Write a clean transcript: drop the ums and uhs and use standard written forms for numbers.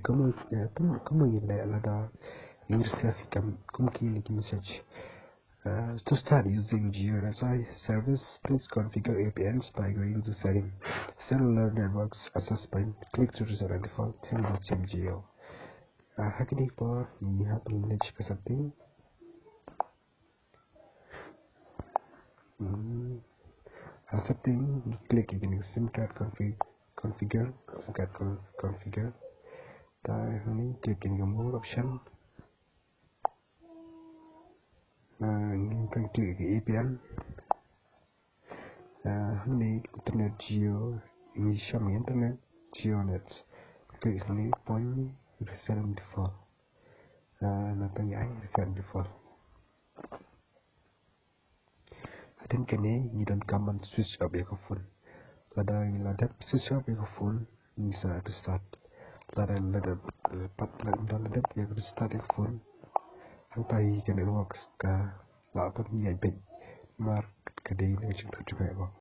como la yourself communicate message. To start using GeoRSI service, please configure APNs by going to Setting, Cellular Networks Assessment, click to reset and default, and change Geo. Hacking for you have to manage setting. Setting, click in SIM card configure, SIM card configure. Click in your mode option. Click APN. Internet Geo, initial internet GeoNet. Click on point reset and default. Nothing reset default. I think you don't come and switch up your phone. Let switch up your phone bisa to start. Let start your phone. Ang tayo networks ka lapat niya big mark kadang yang juga